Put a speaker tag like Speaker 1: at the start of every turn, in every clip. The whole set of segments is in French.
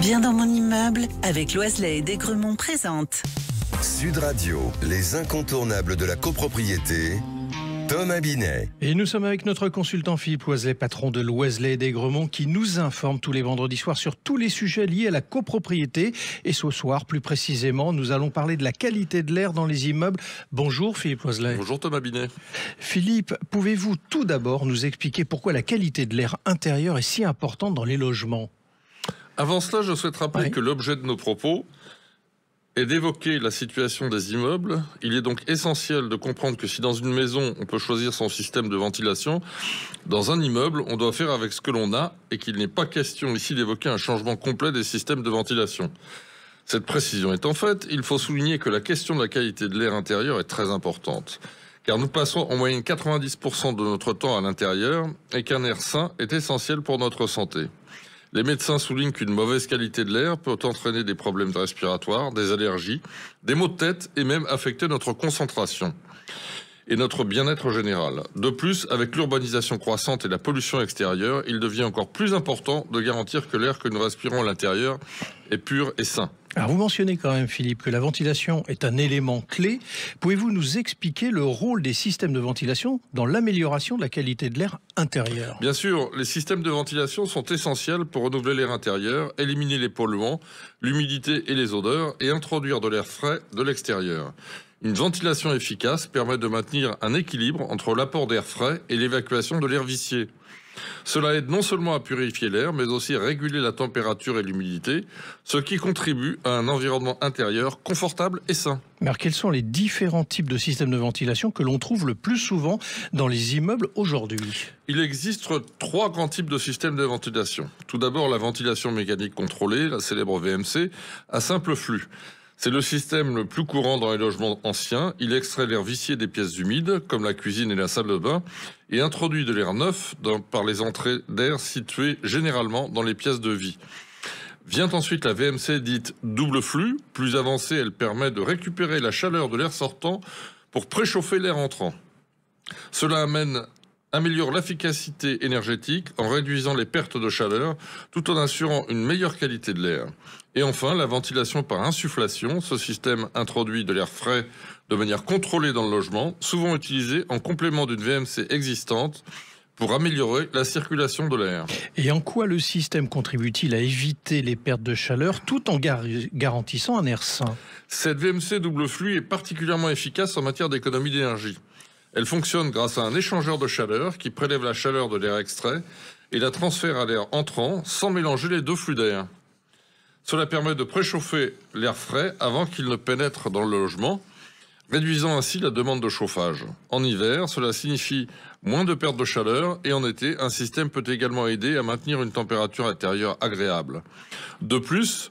Speaker 1: Bien dans mon immeuble, avec Loiselet et Desgremont présente.
Speaker 2: Sud Radio, les incontournables de la copropriété, Thomas Binet.
Speaker 3: Et nous sommes avec notre consultant Philippe Loiselet, patron de Loiselet et Desgremont, qui nous informe tous les vendredis soirs sur tous les sujets liés à la copropriété. Et ce soir, plus précisément, nous allons parler de la qualité de l'air dans les immeubles. Bonjour Philippe Loiselet.
Speaker 4: Bonjour Thomas Binet.
Speaker 3: Philippe, pouvez-vous tout d'abord nous expliquer pourquoi la qualité de l'air intérieur est si importante dans les logements ?
Speaker 4: Avant cela, je souhaite rappeler que l'objet de nos propos est d'évoquer la situation des immeubles. Il est donc essentiel de comprendre que si dans une maison, on peut choisir son système de ventilation, dans un immeuble, on doit faire avec ce que l'on a et qu'il n'est pas question ici d'évoquer un changement complet des systèmes de ventilation. Cette précision étant faite, il faut souligner que la question de la qualité de l'air intérieur est très importante. Car nous passons en moyenne 90% de notre temps à l'intérieur et qu'un air sain est essentiel pour notre santé. Les médecins soulignent qu'une mauvaise qualité de l'air peut entraîner des problèmes respiratoires, des allergies, des maux de tête et même affecter notre concentration et notre bien-être général. De plus, avec l'urbanisation croissante et la pollution extérieure, il devient encore plus important de garantir que l'air que nous respirons à l'intérieur est pur et sain.
Speaker 3: Alors vous mentionnez quand même, Philippe, que la ventilation est un élément clé. Pouvez-vous nous expliquer le rôle des systèmes de ventilation dans l'amélioration de la qualité de l'air intérieur ?
Speaker 4: Bien sûr, les systèmes de ventilation sont essentiels pour renouveler l'air intérieur, éliminer les polluants, l'humidité et les odeurs et introduire de l'air frais de l'extérieur. Une ventilation efficace permet de maintenir un équilibre entre l'apport d'air frais et l'évacuation de l'air vicié. Cela aide non seulement à purifier l'air, mais aussi à réguler la température et l'humidité, ce qui contribue à un environnement intérieur confortable et sain.
Speaker 3: Alors, quels sont les différents types de systèmes de ventilation que l'on trouve le plus souvent dans les immeubles aujourd'hui ?
Speaker 4: Il existe 3 grands types de systèmes de ventilation. Tout d'abord, la ventilation mécanique contrôlée, la célèbre VMC, à simple flux. C'est le système le plus courant dans les logements anciens. Il extrait l'air vicié des pièces humides, comme la cuisine et la salle de bain, et introduit de l'air neuf par les entrées d'air situées généralement dans les pièces de vie. Vient ensuite la VMC dite double flux. Plus avancée, elle permet de récupérer la chaleur de l'air sortant pour préchauffer l'air entrant. Cela améliore l'efficacité énergétique en réduisant les pertes de chaleur tout en assurant une meilleure qualité de l'air. Et enfin, la ventilation par insufflation. Ce système introduit de l'air frais de manière contrôlée dans le logement, souvent utilisé en complément d'une VMC existante pour améliorer la circulation de l'air.
Speaker 3: Et en quoi le système contribue-t-il à éviter les pertes de chaleur tout en garantissant un air sain ?
Speaker 4: Cette VMC double flux est particulièrement efficace en matière d'économie d'énergie. Elle fonctionne grâce à un échangeur de chaleur qui prélève la chaleur de l'air extrait et la transfère à l'air entrant sans mélanger les deux flux d'air. Cela permet de préchauffer l'air frais avant qu'il ne pénètre dans le logement, réduisant ainsi la demande de chauffage. En hiver, cela signifie moins de perte de chaleur et en été, un système peut également aider à maintenir une température intérieure agréable. De plus,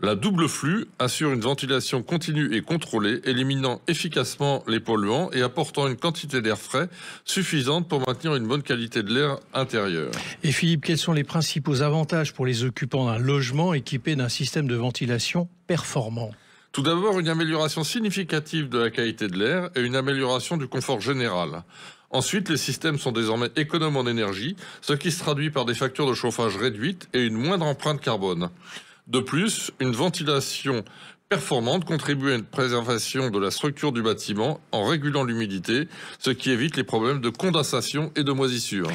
Speaker 4: la double flux assure une ventilation continue et contrôlée, éliminant efficacement les polluants et apportant une quantité d'air frais suffisante pour maintenir une bonne qualité de l'air intérieur.
Speaker 3: Et Philippe, quels sont les principaux avantages pour les occupants d'un logement équipé d'un système de ventilation performant ?
Speaker 4: Tout d'abord, une amélioration significative de la qualité de l'air et une amélioration du confort général. Ensuite, les systèmes sont désormais économes en énergie, ce qui se traduit par des factures de chauffage réduites et une moindre empreinte carbone. De plus, une ventilation performante contribue à une préservation de la structure du bâtiment en régulant l'humidité, ce qui évite les problèmes de condensation et de moisissure.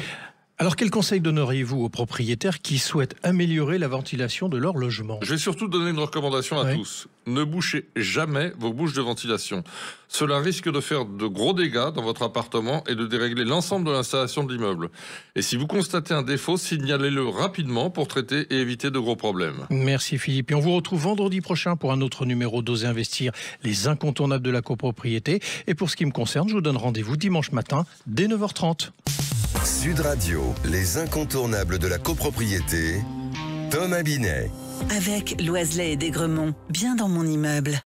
Speaker 3: Alors, quel conseil donneriez-vous aux propriétaires qui souhaitent améliorer la ventilation de leur logement ?
Speaker 4: Je vais surtout donner une recommandation à tous. Ne bouchez jamais vos bouches de ventilation. Cela risque de faire de gros dégâts dans votre appartement et de dérégler l'ensemble de l'installation de l'immeuble. Et si vous constatez un défaut, signalez-le rapidement pour traiter et éviter de gros problèmes.
Speaker 3: Merci Philippe. Et on vous retrouve vendredi prochain pour un autre numéro d'Oser Investir, les incontournables de la copropriété. Et pour ce qui me concerne, je vous donne rendez-vous dimanche matin dès 9h30.
Speaker 2: Sud Radio, les incontournables de la copropriété, Thomas Binet.
Speaker 1: Avec Loiselet et Desgremont, bien dans mon immeuble.